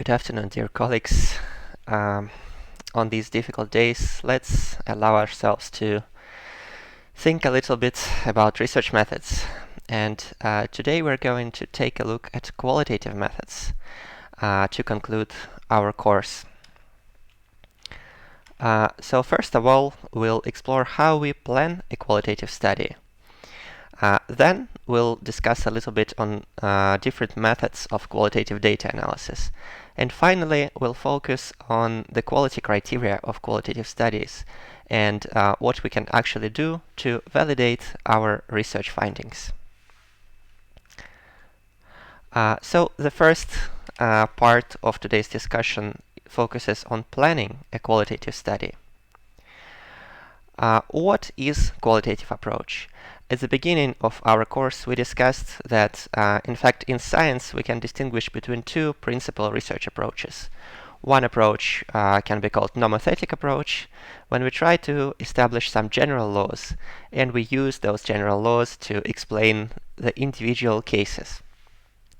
Good afternoon, dear colleagues. On these difficult days, let's allow ourselves to think a little bit about research methods. And today we're going to take a look at qualitative methods to conclude our course. So first of all, we'll explore how we plan a qualitative study. Then we'll discuss a little bit on different methods of qualitative data analysis. And finally, we'll focus on the quality criteria of qualitative studies and what we can actually do to validate our research findings. So the first part of today's discussion focuses on planning a qualitative study. What is qualitative approach? At the beginning of our course, we discussed that, in fact, in science, we can distinguish between two principal research approaches. One approach can be called nomothetic approach, when we try to establish some general laws, and we use those general laws to explain the individual cases.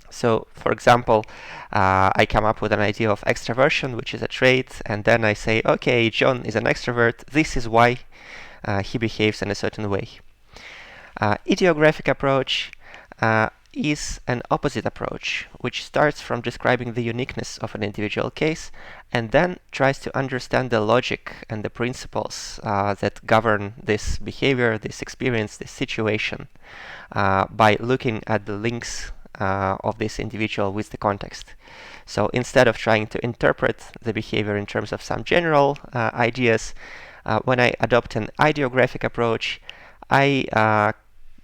So, for example, I come up with an idea of extraversion, which is a trait, and then I say, okay, John is an extrovert, this is why he behaves in a certain way. Idiographic approach is an opposite approach, which starts from describing the uniqueness of an individual case and then tries to understand the logic and the principles that govern this behavior, this experience, this situation by looking at the links of this individual with the context. So instead of trying to interpret the behavior in terms of some general ideas, when I adopt an idiographic approach, I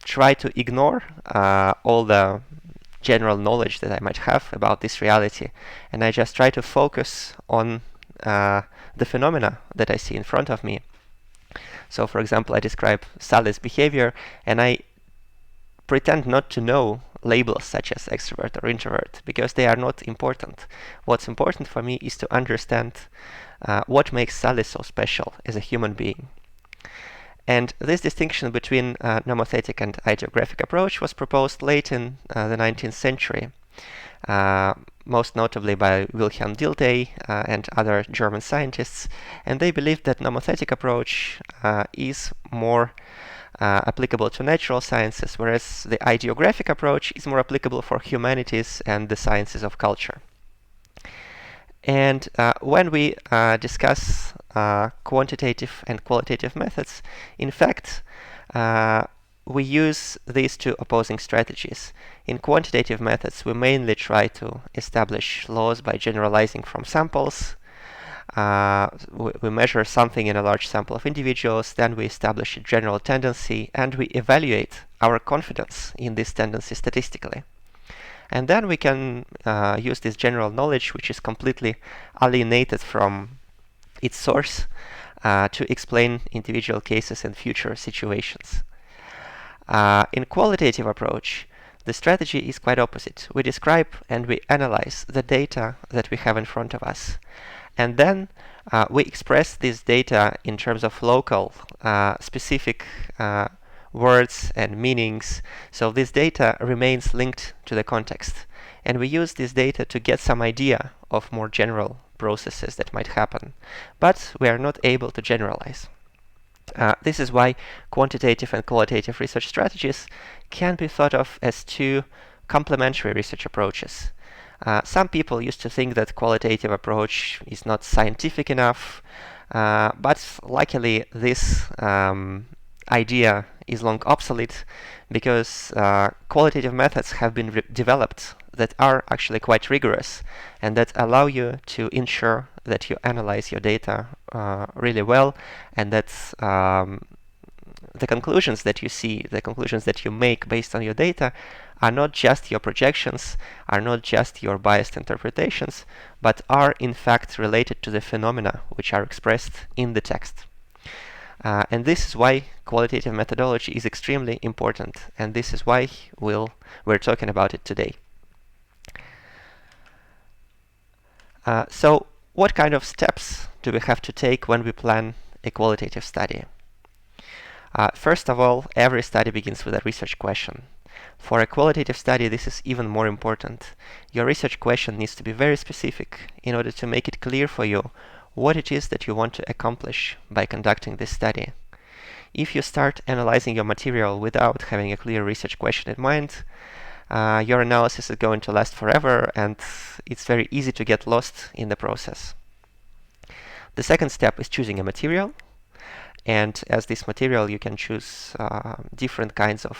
try to ignore all the general knowledge that I might have about this reality, and I just try to focus on the phenomena that I see in front of me. So, for example, I describe Sally's behavior, and I pretend not to know labels such as extrovert or introvert, because they are not important. What's important for me is to understand what makes Sally so special as a human being. And this distinction between nomothetic and idiographic approach was proposed late in the 19th century, most notably by Wilhelm Dilthey and other German scientists. And they believed that nomothetic approach is more applicable to natural sciences, whereas the idiographic approach is more applicable for humanities and the sciences of culture. And when we discuss quantitative and qualitative methods, in fact, we use these two opposing strategies. In quantitative methods, we mainly try to establish laws by generalizing from samples. We measure something in a large sample of individuals, then we establish a general tendency, and we evaluate our confidence in this tendency statistically. And then we can use this general knowledge, which is completely alienated from its source, to explain individual cases and future situations. In qualitative approach, the strategy is quite opposite. We describe and we analyze the data that we have in front of us. And then we express this data in terms of local, specific words and meanings. So this data remains linked to the context. And we use this data to get some idea of more general processes that might happen. But we are not able to generalize. This is why quantitative and qualitative research strategies can be thought of as two complementary research approaches. Some people used to think that qualitative approach is not scientific enough, but luckily this idea is long obsolete because qualitative methods have been developed that are actually quite rigorous and that allow you to ensure that you analyze your data really well, and that the conclusions that you see, the conclusions that you make based on your data are not just your projections, are not just your biased interpretations, but are in fact related to the phenomena which are expressed in the text. And this is why qualitative methodology is extremely important, and this is why we're talking about it today. So what kind of steps do we have to take when we plan a qualitative study? First of all, every study begins with a research question. For a qualitative study, this is even more important. Your research question needs to be very specific in order to make it clear for you what it is that you want to accomplish by conducting this study. If you start analyzing your material without having a clear research question in mind, your analysis is going to last forever, and it's very easy to get lost in the process. The second step is choosing a material. And as this material, you can choose different kinds of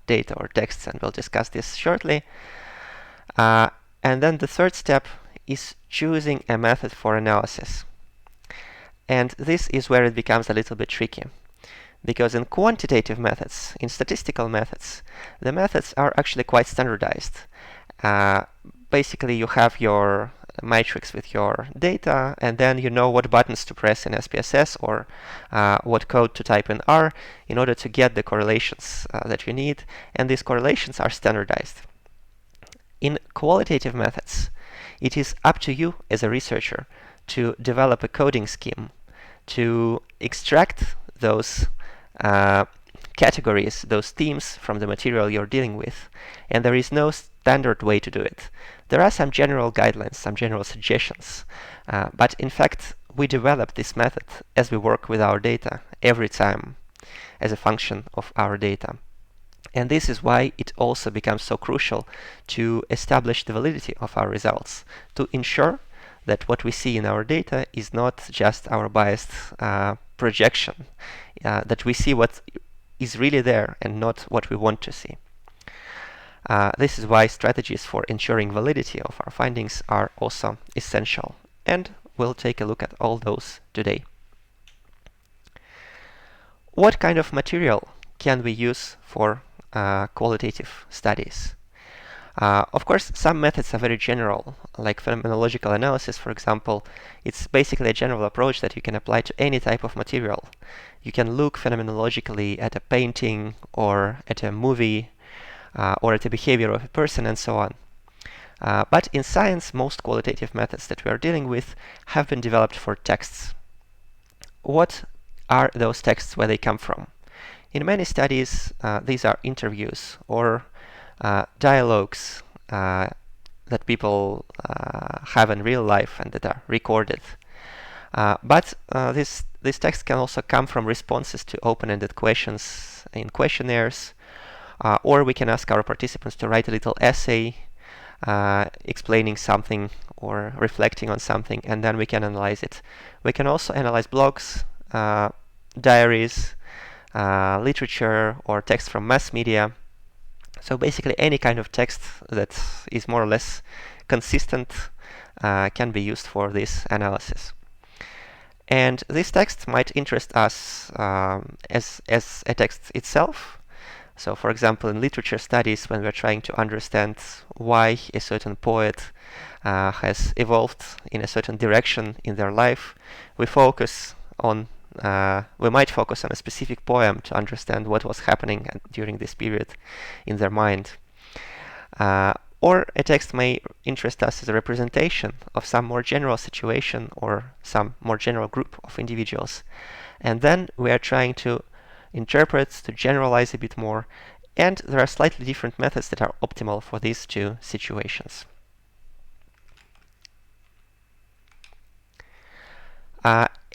data or texts, and we'll discuss this shortly. And then the third step is choosing a method for analysis. And this is where it becomes a little bit tricky. Because in quantitative methods, in statistical methods, the methods are actually quite standardized. Basically, you have your matrix with your data, and then you know what buttons to press in SPSS or what code to type in R in order to get the correlations that you need, and these correlations are standardized. In qualitative methods, it is up to you as a researcher to develop a coding scheme to extract those categories, those themes from the material you're dealing with, and there is no standard way to do it. There are some general guidelines, some general suggestions, but in fact, we develop this method as we work with our data every time as a function of our data. And this is why it also becomes so crucial to establish the validity of our results, to ensure that what we see in our data is not just our biased projection, that we see what is really there and not what we want to see. This is why strategies for ensuring validity of our findings are also essential, and we'll take a look at all those today. What kind of material can we use for qualitative studies? Of course, some methods are very general, like phenomenological analysis, for example. It's basically a general approach that you can apply to any type of material. You can look phenomenologically at a painting or at a movie or at the behavior of a person and so on. But in science, most qualitative methods that we are dealing with have been developed for texts. What are those texts, where they come from? In many studies, these are interviews or dialogues that people have in real life and that are recorded. But these texts can also come from responses to open-ended questions in questionnaires, or we can ask our participants to write a little essay explaining something or reflecting on something, and then we can analyze it. We can also analyze blogs, diaries, literature, or text from mass media. So basically any kind of text that is more or less consistent can be used for this analysis. And this text might interest us as a text itself. So for example, in literature studies, when we're trying to understand why a certain poet has evolved in a certain direction in their life, we might focus on a specific poem to understand what was happening during this period in their mind. Or a text may interest us as a representation of some more general situation or some more general group of individuals. And then we are trying to interpret, to generalize a bit more, and there are slightly different methods that are optimal for these two situations.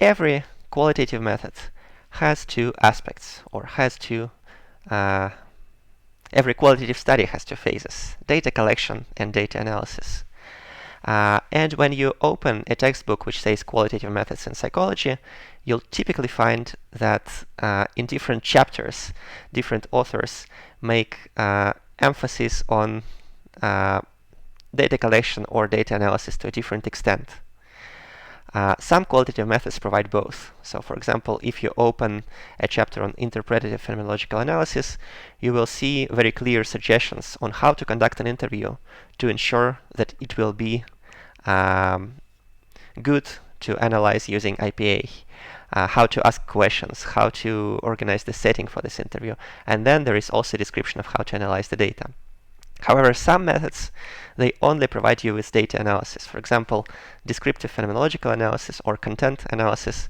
Every qualitative method has two aspects, or every qualitative study has two phases: data collection and data analysis. And when you open a textbook which says qualitative methods in psychology, you'll typically find that in different chapters, different authors make emphasis on data collection or data analysis to a different extent. Some qualitative methods provide both. So for example, if you open a chapter on interpretative phenomenological analysis, you will see very clear suggestions on how to conduct an interview to ensure that it will be good to analyze using IPA, how to ask questions, how to organize the setting for this interview, and then there is also a description of how to analyze the data. However, some methods, they only provide you with data analysis. For example, descriptive phenomenological analysis or content analysis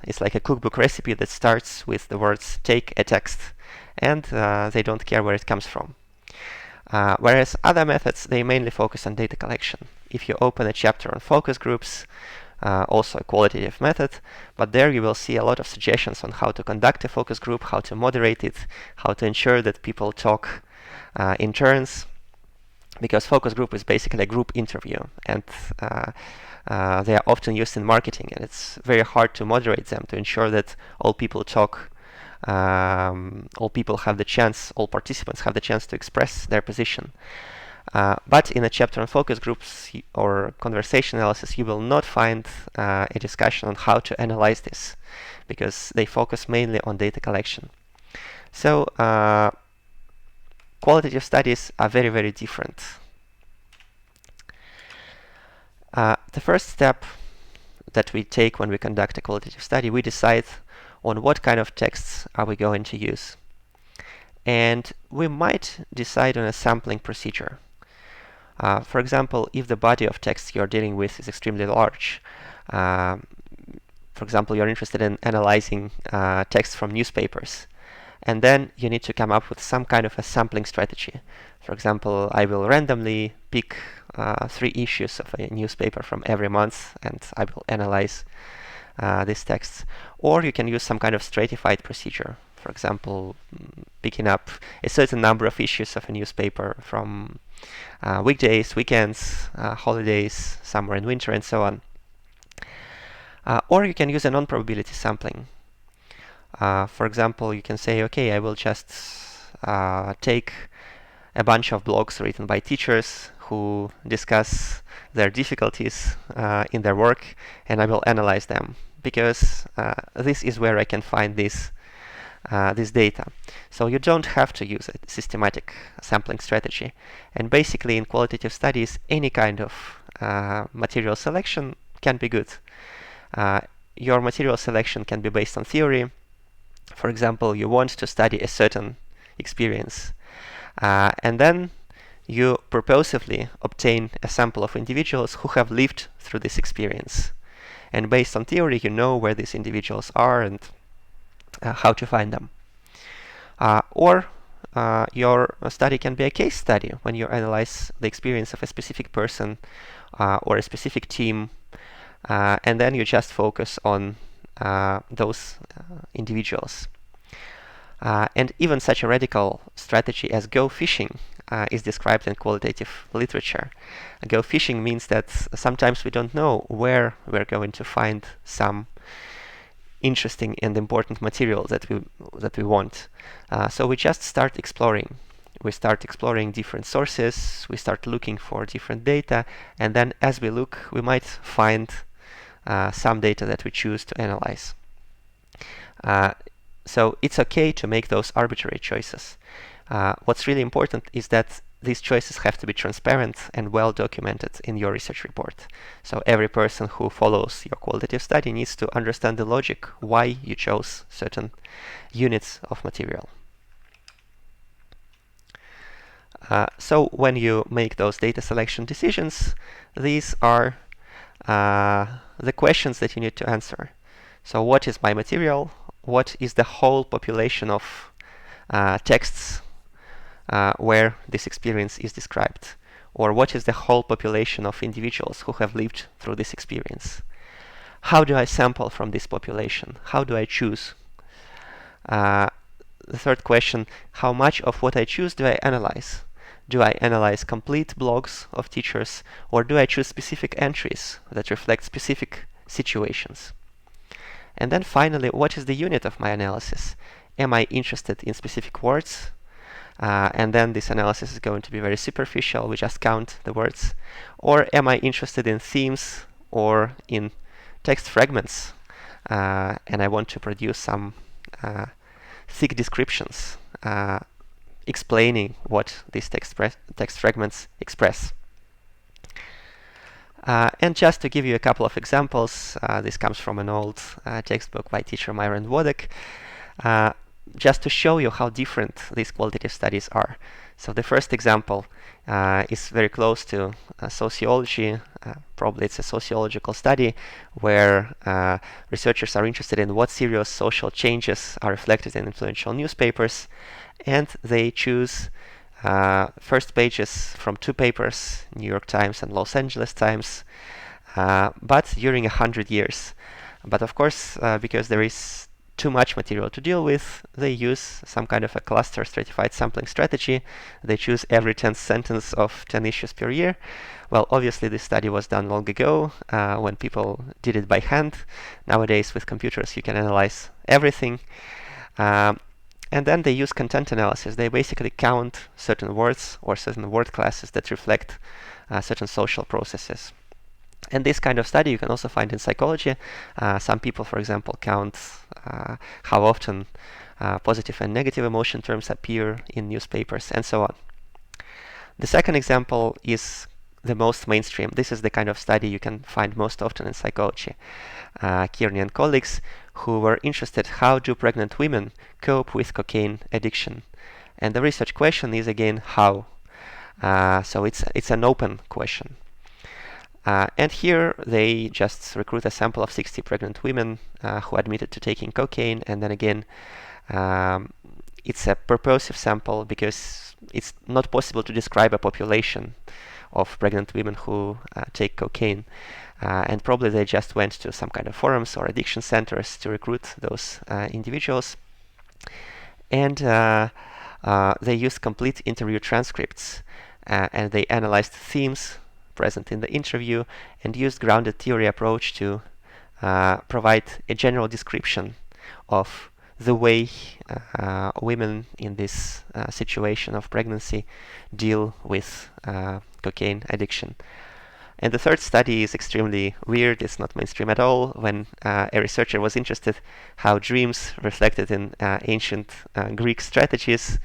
is like a cookbook recipe that starts with the words "take a text," and they don't care where it comes from. Whereas other methods, they mainly focus on data collection. If you open a chapter on focus groups, also a qualitative method, but there you will see a lot of suggestions on how to conduct a focus group, how to moderate it, how to ensure that people talk in turns, because focus group is basically a group interview, and they are often used in marketing, and it's very hard to moderate them to ensure that all people talk, all participants have the chance to express their position. But in a chapter on focus groups or conversation analysis, you will not find a discussion on how to analyze this, because they focus mainly on data collection. So qualitative studies are very, very different. The first step that we take when we conduct a qualitative study, we decide on what kind of texts are we going to use. And we might decide on a sampling procedure. For example, if the body of text you're dealing with is extremely large, for example, you're interested in analyzing text from newspapers, and then you need to come up with some kind of a sampling strategy. For example, I will randomly pick 3 issues of a newspaper from every month, and I will analyze these texts. Or you can use some kind of stratified procedure. For example, picking up a certain number of issues of a newspaper from weekdays, weekends, holidays, summer and winter, and so on. Or you can use a non-probability sampling. For example, you can say, okay, I will just take a bunch of blogs written by teachers who discuss their difficulties in their work, and I will analyze them, because this is where I can find this data. So you don't have to use a systematic sampling strategy. And basically in qualitative studies, any kind of material selection can be good. Your material selection can be based on theory. For example, you want to study a certain experience, and then you purposefully obtain a sample of individuals who have lived through this experience. And based on theory, you know where these individuals are and how to find them. Or your study can be a case study when you analyze the experience of a specific person or a specific team, and then you just focus on those individuals. And even such a radical strategy as go fishing is described in qualitative literature. Go fishing means that sometimes we don't know where we're going to find some interesting and important material that we want. So we just start exploring. We start exploring different sources, we start looking for different data, and then as we look, we might find some data that we choose to analyze. So it's okay to make those arbitrary choices. What's really important is that these choices have to be transparent and well documented in your research report. So every person who follows your qualitative study needs to understand the logic why you chose certain units of material. So when you make those data selection decisions, these are the questions that you need to answer. So what is my material? What is the whole population of texts where this experience is described? Or what is the whole population of individuals who have lived through this experience? How do I sample from this population? How do I choose? The third question, how much of what I choose do I analyze? Do I analyze complete blogs of teachers, or do I choose specific entries that reflect specific situations? And then finally, what is the unit of my analysis? Am I interested in specific words? And then this analysis is going to be very superficial. We just count the words. Or am I interested in themes or in text fragments? And I want to produce some thick descriptions explaining what these text fragments express. And just to give you a couple of examples, this comes from an old textbook by teacher Myron Wodek, just to show you how different these qualitative studies are. So the first example is very close to sociology. Probably it's a sociological study where researchers are interested in what serious social changes are reflected in influential newspapers, and they choose first pages from two papers, New York Times and Los Angeles Times, but during 100 years. But of course, because there is too much material to deal with, they use some kind of a cluster stratified sampling strategy. They choose every 10th sentence of 10 issues per year. Well, obviously this study was done long ago when people did it by hand. Nowadays with computers you can analyze everything. And then they use content analysis. They basically count certain words or certain word classes that reflect certain social processes. And this kind of study you can also find in psychology. Some people, for example, count how often positive and negative emotion terms appear in newspapers, and so on. The second example is the most mainstream. This is the kind of study you can find most often in psychology. Kearney and colleagues who were interested how do pregnant women cope with cocaine addiction. And the research question is again how. So it's an open question. And here they just recruit a sample of 60 pregnant women who admitted to taking cocaine, and then again it's a purposive sample because it's not possible to describe a population of pregnant women who take cocaine. And probably they just went to some kind of forums or addiction centers to recruit those individuals. And they used complete interview transcripts and they analyzed themes present in the interview and used grounded theory approach to provide a general description of the way women in this situation of pregnancy deal with cocaine addiction. And the third study is extremely weird. It's not mainstream at all. When a researcher was interested how dreams reflected in ancient Greek strategies,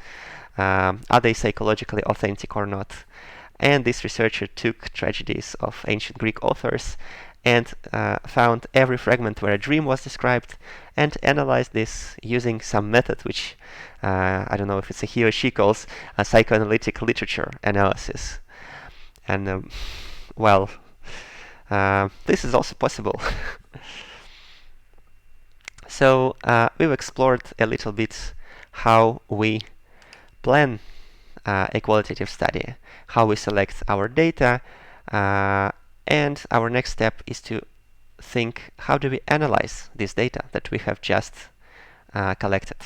are they psychologically authentic or not? And this researcher took tragedies of ancient Greek authors and found every fragment where a dream was described and analyzed this using some method which I don't know if it's a he or she calls a psychoanalytic literature analysis. And well, this is also possible. So we've explored a little bit how we plan a qualitative study, how we select our data, and our next step is to think how do we analyze this data that we have just collected.